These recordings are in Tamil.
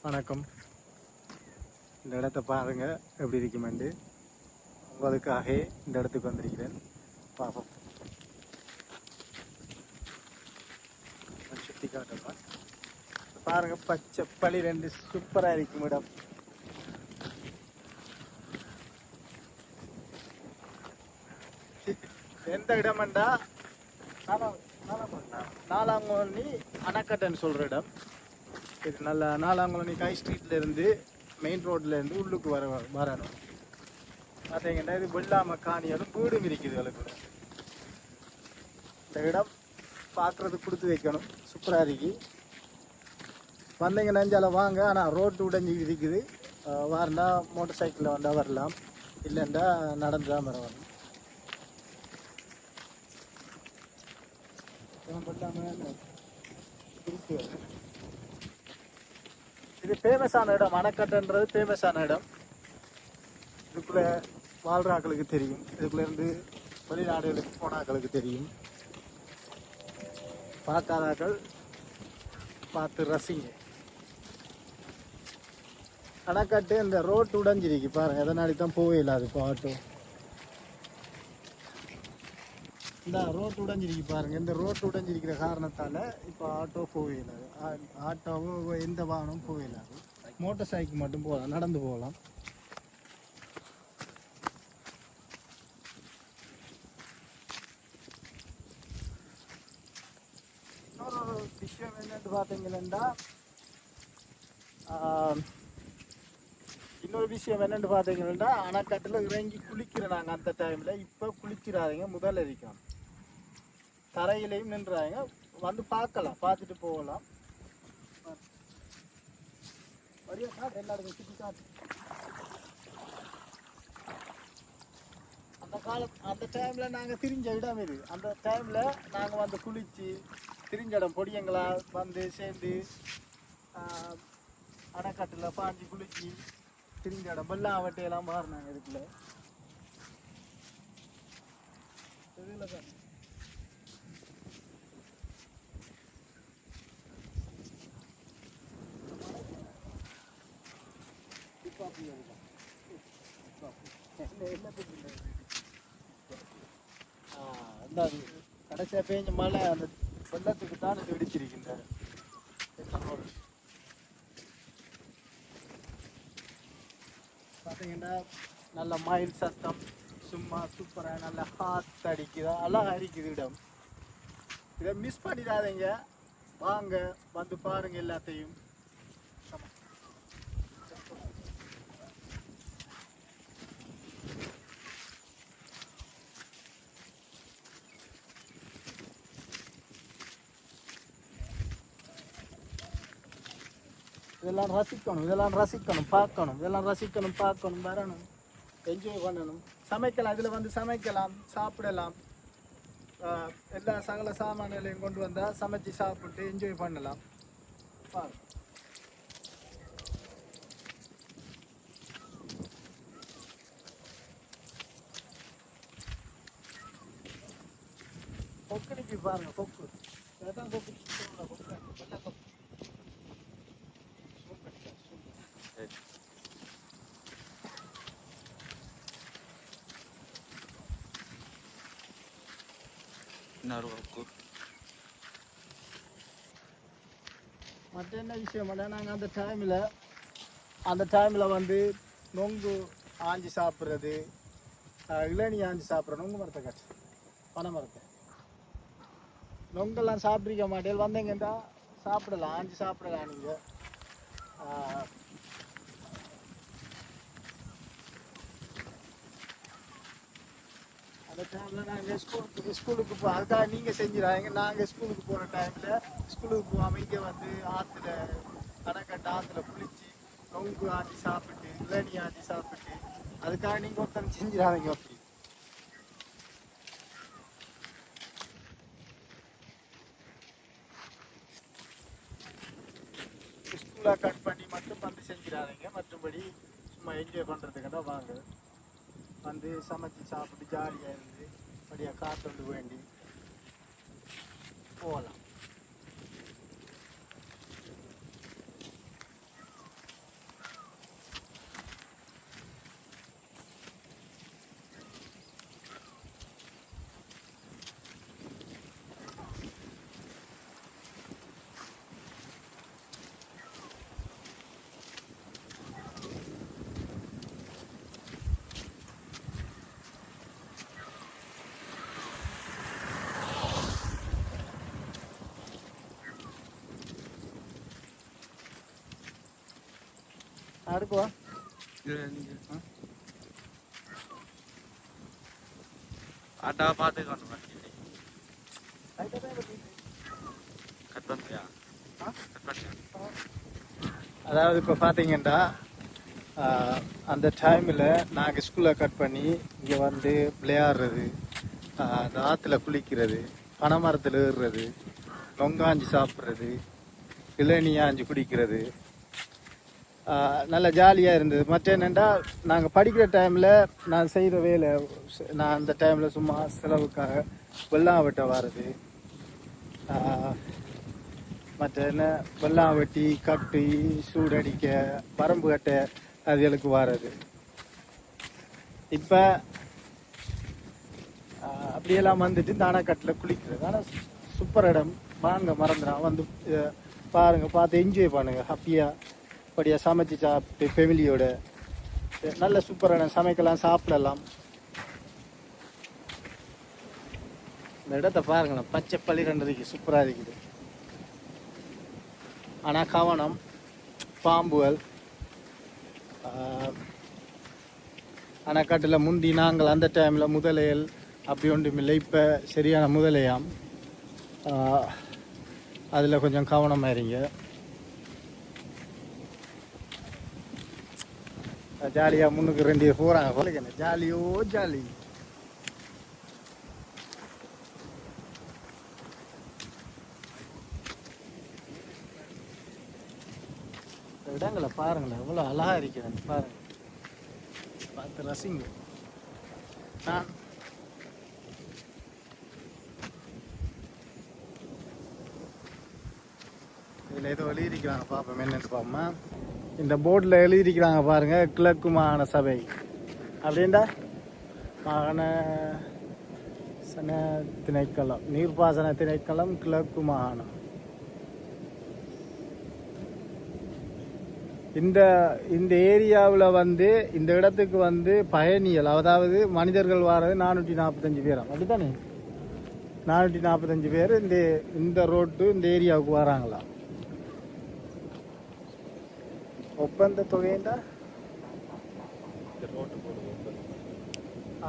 வணக்கம். இந்த இடத்த பாருங்க எப்படி இருக்குமெண்டு. உங்களுக்காக இந்த இடத்துக்கு வந்திருக்கிறேன். பார்ப்போம், சுற்றி காட்டப்பா. பாருங்க, பச்சை பளி ரெண்டு சூப்பராக இருக்கும் இடம். எந்த இடம்டா நாலாங்கோலி அணைக்கட்டைன்னு சொல்கிற இடம். இது நல்ல நாலாங்கோலி கை ஸ்ட்ரீட்ல இருந்து மெயின் ரோட்ல இருந்து உள்ளுக்கு வரணும். பார்த்தீங்கன்னா இது வெள்ளாம காணியாலும் வீடும் இருக்குது. அதுக்குள்ள இந்த இடம் பார்க்குறதுக்கு கொடுத்து வைக்கணும். சூப்பராக இருக்கு. வந்தீங்கன்னா அஞ்சால வாங்க. ஆனால் ரோட்டு உடைஞ்சி இருக்குது. வரண்டா மோட்டர் சைக்கிளில் வந்தால் வரலாம், இல்லைண்டா நடந்து தான் வரணும். இது ஃபேமஸான இடம். அணைக்கட்டுன்றது ஃபேமஸான இடம். இதுக்குள்ளே வாழ்கிற ஆக்களுக்கு தெரியும். இதுக்குள்ளேருந்து வெளிநாடுகளுக்கு போன ஆக்களுக்கு தெரியும். பார்க்காதாக்கள் பார்த்து ரசிங்க. அணைக்கட்டு இந்த ரோட்டு உடைஞ்சிருக்கு பாருங்கள். எதனாடி தான் போயிடாது. இப்போ ஆட்டோ இந்த ரோட்டு உடைஞ்சிருக்கு பாருங்கள். இந்த ரோட்டு உடைஞ்சிருக்கிற காரணத்தால் இப்போ ஆட்டோ போயிடாது. ஆட்டோவும் எந்த வாகனமும் போயிடாது. மோட்டர் சைக்கிள் மட்டும் போகலாம், நடந்து போகலாம். இன்னொரு விஷயம் என்னென்னு பார்த்தீங்கன்னா, அணைக்கட்டில் இறங்கி குளிக்கிறோம் நாங்கள் அந்த டைமில். இப்போ குளிக்கிறாதீங்க, முதல்ல இருக்கோம். தரையிலையும் நின்றாங்க, வந்து பார்க்கலாம், பார்த்துட்டு போகலாம். எல்லாருக்கும் சுற்றி காட்டு. அந்த டைமில் நாங்கள் திரிஞ்ச இடம் இது. அந்த டைமில் நாங்கள் வந்து குளித்து திரிஞ்ச இடம். பொடியங்களா வந்து சேர்ந்து அணைக்கட்டில் பாஞ்சி குளிச்சு திரிஞ்ச இடம். வெள்ளம் வட்டையெல்லாம் மாறினாங்க இதுக்குள்ள. இதில் தான் கடைசியாக பேஞ்ச மழை அந்த வெள்ளத்துக்கு தான் இது இடிச்சிருக்கின்ற. பார்த்தீங்கன்னா நல்ல மயில் சத்தம், சும்மா சூப்பராக நல்ல ஹாத் அடிக்குதா, அழகாக இருக்குது இடம். இதை மிஸ் பண்ணிடாதீங்க. வாங்க, வந்து பாருங்க எல்லாத்தையும். இதெல்லாம் ரசிக்கணும், இதெல்லாம் ரசிக்கணும், பார்க்கணும், இதெல்லாம் ரசிக்கணும், பார்க்கணும், வரணும், என்ஜாய் பண்ணணும். சமைக்கலாம், இதில் வந்து சமைக்கலாம், சாப்பிடலாம். எல்லா சகல சாமான்களையும் கொண்டு வந்தால் சமைச்சு சாப்பிட்டு என்ஜாய் பண்ணலாம். பாருங்க, கொக்கடிக்கு பாருங்க, கொக்கு. இதான் கொக்கு, வெள்ளை கொக்கு. மற்ற என்ன விஷயம், நாங்கள் அந்த டைமில் வந்து நொங்கு ஆஞ்சி சாப்பிட்றது, இளநீ ஆஞ்சி சாப்பிட்றோம். நொங்கு மரத்தை காட்சி, பனை மரத்தை. நொங்கெல்லாம் சாப்பிட்ருக்க மாட்டேன். வந்தீங்கன்னா சாப்பிடலாம், ஆஞ்சி சாப்பிடலாம். நீங்கள் அந்த டைமில் நாங்கள் ஸ்கூலுக்கு அதுக்காக நீங்கள் செஞ்சிடாங்க. நாங்கள் ஸ்கூலுக்கு போகிற டைமில் ஸ்கூலுக்கு போகாமல் இங்கே வந்து ஆற்றுல கடைக்கட்டு ஆற்றுல குளித்து நொங்கு ஆஞ்சி சாப்பிட்டு இளநீ ஆஞ்சி சாப்பிட்டு, அதுக்காக நீங்கள் ஒருத்தர் செஞ்சிடாதீங்க. அப்படி ஸ்கூலாக கட் பண்ணி மட்டும் வந்து செஞ்சிடாதீங்க. மற்றபடி சும்மா என்ஜாய் பண்ணுறதுக்கு தான் வாங்க. வந்து சமைச்சு சாப்பிட்டு ஜாலியாக இருந்து அப்படியே காற்று வேண்டி போகலாம். அடுக்குவா ஆட்டா பார்த்துக்கணும் கட் பண்ணியா கட் பண்ணியா அதாவது இப்போ பார்த்தீங்கன்னா அந்த டைமில் நாங்கள் ஸ்கூலை கட் பண்ணி இங்கே வந்து விளையாடுறது, அந்த ஆற்றுல குளிக்கிறது, பனைமரத்தில் ஏறுறது, நொங்காஞ்சி சாப்பிட்றது, இளநியாஞ்சி குடிக்கிறது, நல்ல ஜாலியாக இருந்தது. மற்ற என்னென்னா நாங்கள் படிக்கிற டைமில் நான் செய்கிற வேலை, நான் அந்த டைமில் சும்மா செலவுக்காக வெள்ளாம் வெட்ட வர்றது, மற்ற என்ன வெள்ளாம் வெட்டி கட்டி சூடடிக்க பரம்பு கட்ட அதுகளுக்கு வர்றது. இப்போ அப்படியெல்லாம் வந்துட்டு தானக்கட்டில் குளிக்கிறது. ஆனால் சூப்பர் இடம், வாங்க மறந்துடான் வந்து பாருங்கள், பார்த்து என்ஜாய் பண்ணுங்கள். ஹாப்பியாக படியாக சமைச்சு சாப்பிட்டு ஃபேமிலியோட நல்ல சூப்பர் இடம், சமைக்கலாம், சாப்பிடலாம். இந்த இடத்த பாருங்களேன், பச்சை பள்ளிரெண்டு இருக்குது, சூப்பராக இருக்குது. ஆனால் கவனம், பாம்புகள். அணைக்காட்டில் முந்தி நாங்கள் அந்த டைமில் முதலைகள் அப்படி ஒன்றும் இல்லை. இப்போ சரியான முதலையாம், அதில் கொஞ்சம் கவனமாக இருங்க. ஜாலியாக முன்னுக்கு 2 பேர் போகிறாங்க, கொலைக்கணும், ஜாலியோ ஜாலி. இடங்களை பாருங்களேன், எவ்வளோ அழகா இருக்கிறேன் பாருங்க, பார்த்து ரசிங்க. இதில் ஏதோ எழுதியிருக்கிறாங்க, பார்ப்போம் என்னென்னு பார்ப்போமா. இந்த போர்டில் எழுதியிருக்கிறாங்க பாருங்க, கிழக்கு மாகாண சபை அப்படின்டா மாகாண திணைக்களம், நீர்ப்பாசன திணைக்களம், கிழக்கு மாகாணம். இந்த ஏரியாவில் வந்து இந்த இடத்துக்கு வந்து பயணிகள், அதாவது மனிதர்கள் வாரது 445 பேராம், அப்படித்தானே? 445 பேர் இந்த ரோட்டு இந்த ஏரியாவுக்கு வராங்களா. ஒப்பந்த தொகைண்டா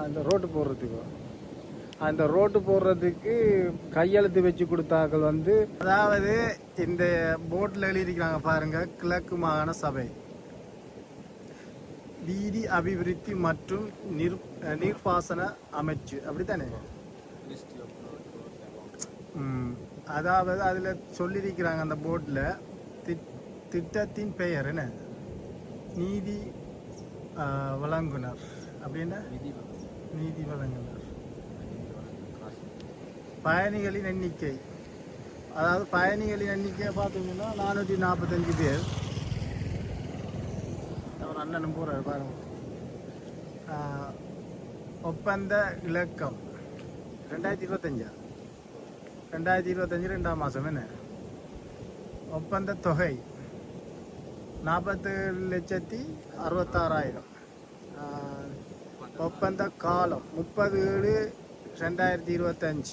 அந்த ரோட்டு போடுறதுக்கு, அந்த ரோட்டு போடுறதுக்கு கையெழுத்து வச்சு கொடுத்தாக்கள் வந்து, அதாவது இந்த போர்டில் எழுதியிருக்கிறாங்க பாருங்க, கிழக்கு மாகாண சபை வீதி அபிவிருத்தி மற்றும் நீர்ப்பாசன அமைச்சு, அப்படித்தானே? அதாவது அதில் சொல்லியிருக்கிறாங்க அந்த போர்டில், திட்டத்தின் பெயர் என்ன, நீதி வழங்குனர் அப்படின்னா, நீதி வழங்குனர். பயணிகளின் எண்ணிக்கை, அதாவது பயணிகளின் எண்ணிக்கை பார்த்தீங்கன்னா 445 பேர். அவர் அண்ணனும் போகிறார் பாருங்க. ஒப்பந்த இலக்கம் 2025 2ஆம் மாதம் என்ன. ஒப்பந்த தொகை 47,66,000. ஒப்பந்த காலம் 30/7/2025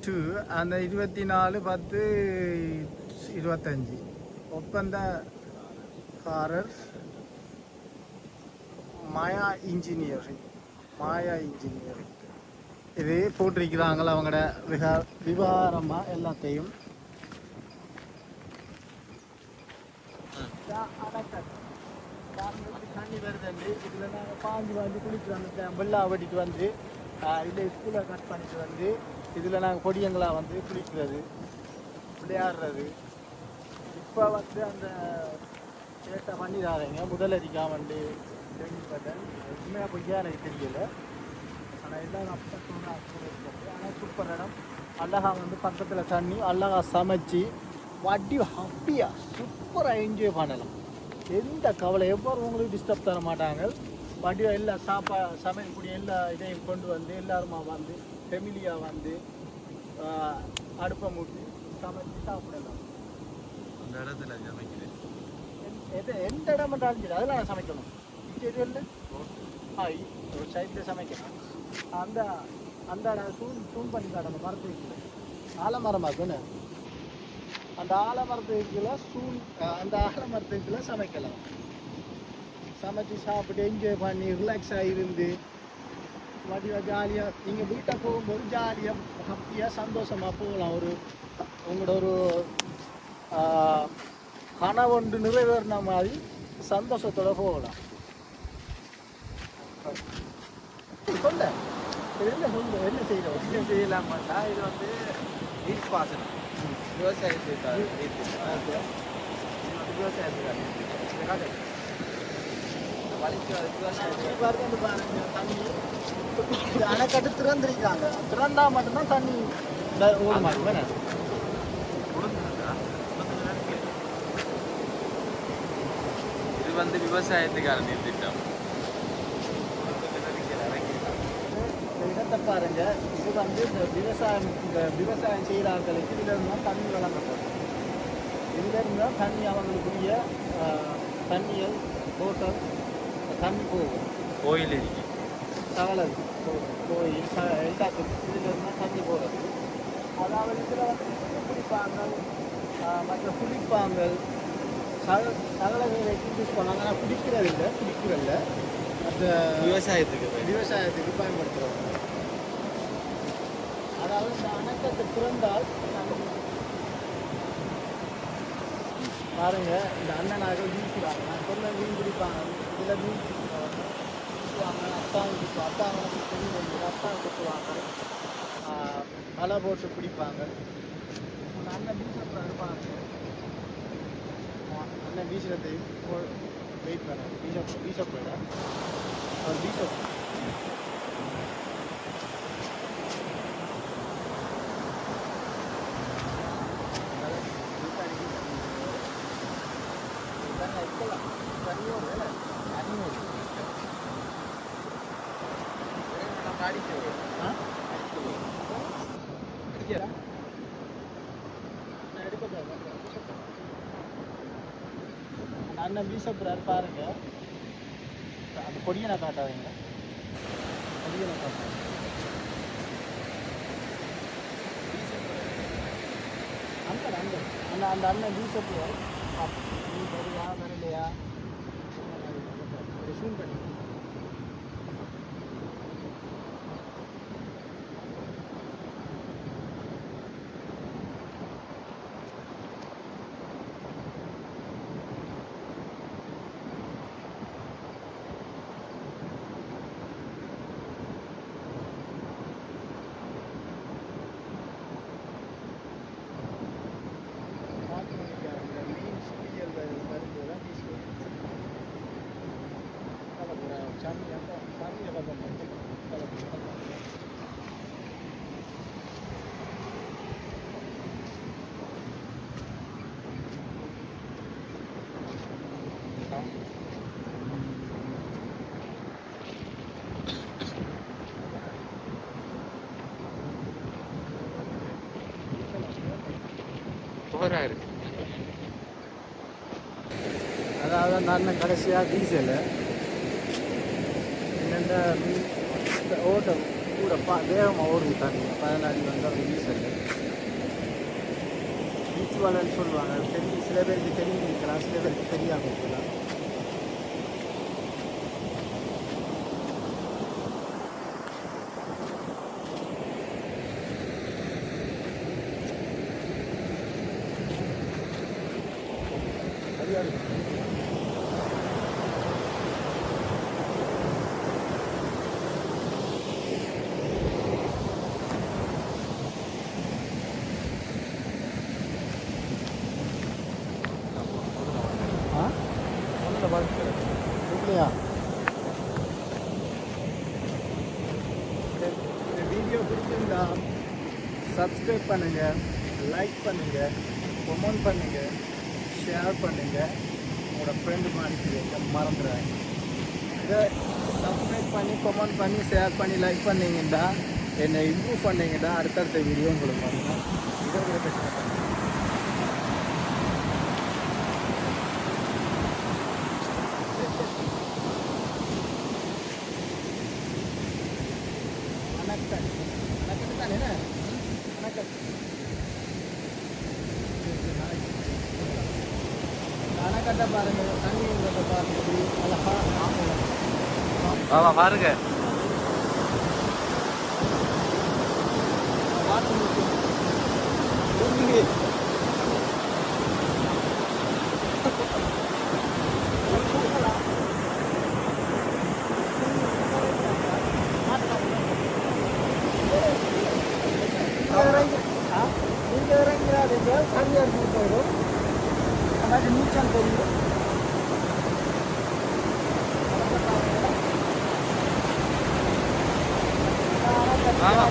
டு அந்த 24/10/25. ஒப்பந்தக்காரர் மாயா இன்ஜினியரிங். இது போட்டிருக்கிறாங்கள அவங்களோட விவகாரமாக எல்லாத்தையும். தண்ணி வருதுண்டு, இதில் நாங்கள் பாஞ்சு குளிக்கிறோம். வெள்ளா வெட்டிட்டு வந்து இதில் ஸ்கூலை கட் பண்ணிட்டு வந்து இதில் நாங்கள் பொடியங்களாக வந்து குளிக்கிறது, விளையாடுறது. இப்போ வந்து அந்த சேட்டை பண்ணிடாதீங்க, முதலடிக்காமண்டு கேள்விப்பட்டேன். உண்மையாக பொய்யா எனக்கு தெரியல, ஆனால் எல்லாம் அப்போ சொன்னாங்க. ஆனால் சூப்பர் இடம், அழகா வந்து பக்கத்தில் தண்ணி, அழகா சமைச்சு வட்டி ஹாப்பியாக சூப்பராக என்ஜாய் பண்ணலாம். எந்த கவலை எவ்வாறு உங்களுக்கு டிஸ்டர்ப் தர மாட்டாங்க. வட்டியாக எல்லா சமைக்கக்கூடிய எல்லா இதையும் கொண்டு வந்து எல்லாருமா வந்து ஃபெமிலியாக வந்து அடுப்பை மூட்டி சமைச்சு சாப்பிடலாம். அந்த இடத்துல சமைக்கிறேன், எந்த இடம் மட்டும் அழிஞ்சிடும், அதெல்லாம் நான் சமைக்கணும். இன்டீரியரில் ஒரு சைடில் சமைக்கணும். அந்த அந்த தூண் பண்ணி காட்டணும், மரத்து வைக்கணும், ஆலமரமாக இருக்குன்னு. அந்த ஆலமரத்துக்குள்ள அந்த ஆலமரத்துக்குள்ள சமைக்கலாம். சமைச்சு சாப்பிட்டு என்ஜாய் பண்ணி ரிலாக்ஸாக இருந்து வடிவாக ஜாலியாக நீங்கள் வீட்டை போகும்போது ஜாலியாக ஹாப்பியாக சந்தோஷமாக போகலாம். உங்களோட ஒரு கனவு ஒன்று நிறைவேறின மாதிரி சந்தோஷத்தோட போகலாம். சொல்ல என்ன சொல்ல என்ன செய்யறோம் விஷயம் செய்யலாமாட்டா இது வந்து நீர் பாசனம் விவசாயத்துக்காக விவசாயத்துக்காக அணைக்கட்டு திறந்திருக்காங்க. திறந்தா மட்டும்தான் தண்ணி ஓட மாட்டேன். இது வந்து விவசாயத்துக்கான நீர் திட்டம். இந்த இடத்தை பாருங்க. இது வந்து இந்த விவசாயம் செய்கிறார்களுக்கு இதுல இருந்து தான் தண்ணி வழங்கப்படும். இதுல இருந்து தான் தண்ணி அவங்களுக்குரிய தண்ணியல் ஹோட்டல் தண்ணி போகும். கோயில் இருக்கு சகல கோயில் எல்லாத்துக்கும் இதுல இருந்து தான் தண்ணி போகிறது. அதாவது இதில் வந்து குடிப்பாங்கள் மற்ற குடிப்பாங்கள் சகல வேலைக்கு யூஸ் பண்ணாங்க. ஆனால் குடிக்கிறதில்ல அந்த விவசாயத்துக்கு பயன்படுத்துகிறோம். அதாவது இந்த அணைக்கட்டு திறந்தால் பாருங்க, இந்த அண்ணனாக வீசுவாங்க. நான் சொன்ன மீன் பிடிப்பாங்க. இதில் மீன் வீசுவாங்க. அத்தாங்க தெரியும், அத்தாங்க குத்துவாங்க. மலை போட்டு பிடிப்பாங்க. அந்த அண்ணன் வீசுறப்ப இருப்பாங்க. அண்ணன் வீசுறதை வெயிட் பண்ண வீசப்பட அவர் வீச அண்ணன் வீசப்படுறாரு பாருங்க. அந்த கொடியை நான் காட்டாதீங்க. கொடியை நான் காட்டுறேன். அந்த அண்ணன் வீசப்படுவார். நீ வருவா வரலையா ஒரு சூன் பண்ணி இருக்கு. அதாவது அந்த அண்ணன் கடைசியாக டீசல் என்னென்ன ஓட்டம் கூட வேகமாக ஓடுது தண்ணி. 14 வந்து அது டீசல் பீச் வாழைன்னு சொல்லுவாங்க. சில பேருக்கு தெரிஞ்சிருக்கலாம், சில பேருக்கு தெரியாமல் இருக்கலாம். இல்லையா? இந்த வீடியோ பிடிச்சிருந்தா சப்ஸ்கிரைப் பண்ணுங்கள், லைக் பண்ணுங்கள், கமெண்ட் பண்ணுங்கள், ஷேர் பண்ணுங்கள். உங்களோட ஃப்ரெண்டுக்கு அனுப்பி வைக்க மறந்துடுறாங்க. இதை சப்ஸ்கிரைப் பண்ணி கமெண்ட் பண்ணி ஷேர் பண்ணி லைக் பண்ணிங்கன்னா என்னை இம்ப்ரூவ் பண்ணிங்கன்னா அடுத்தடுத்த வீடியோ உங்களுக்கு வரணும். இதை ஒரு பிரச்சனை பண்ணுங்கள். அணைக்கட்டு தானே அணைக்கட்டு அணைக்கட்டை பாருங்க, தண்ணி உள்ளதை பாருங்க, இப்படி அழகா ஆமா பாருங்க. வாட்டர் முக்கியம். நீங்க இறங்கிறாதீங்க, தண்ணி அடிச்சு போயிடும். அதாவது நீச்சல் தெரியும். ஆமா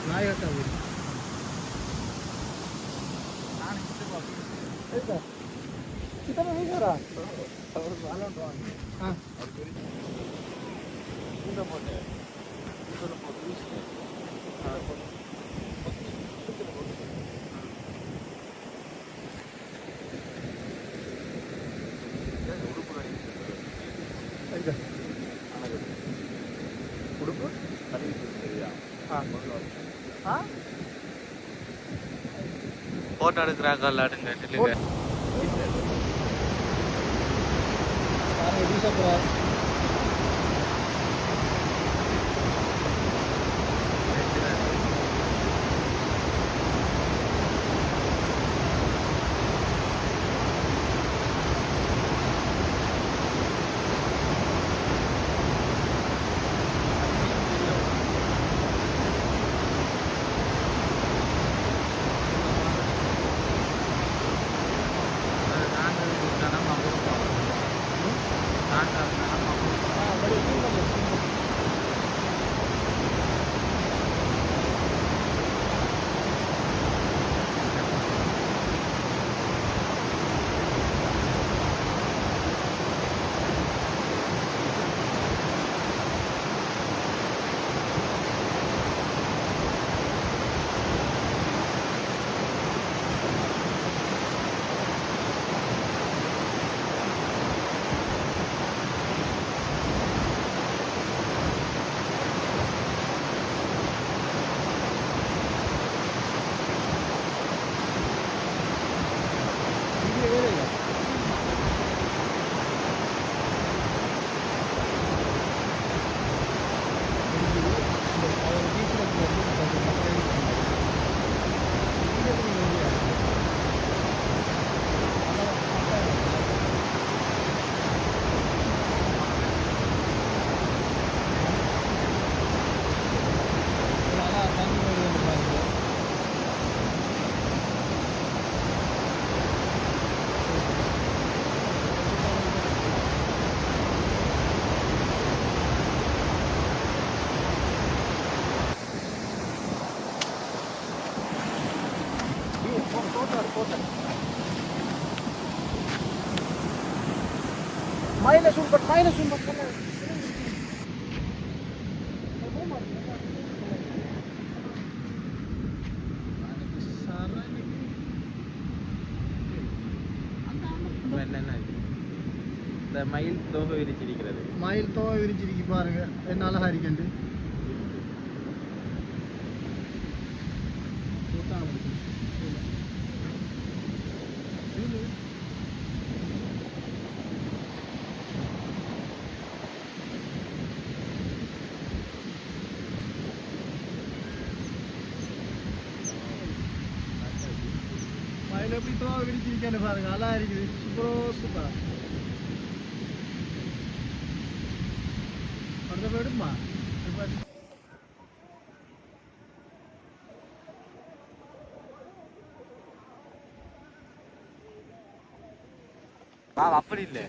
நாயகட்டா kita mau bicara. Harus malam doang. Ah. Kita mau deh. Kita mau terus. Udupu? Tadi itu ya. Ah, ah? Photo எடுக்கிறாங்க எல்லாருங்க டெல்லியில. bisa berat. Minus umpat. இந்த மயில் தோகை விரிச்சிருக்கிறது. மயில் தோகை விரிச்சிருக்கு பாருங்க, என்ன அழகா இருக்கு. மயில் எப்படி தோகை விரிச்சிருக்கேன்னு பாருங்க, அழகா இருக்குது. சூப்பரா அடுத்த போயிடுமா? அப்படி இல்லை.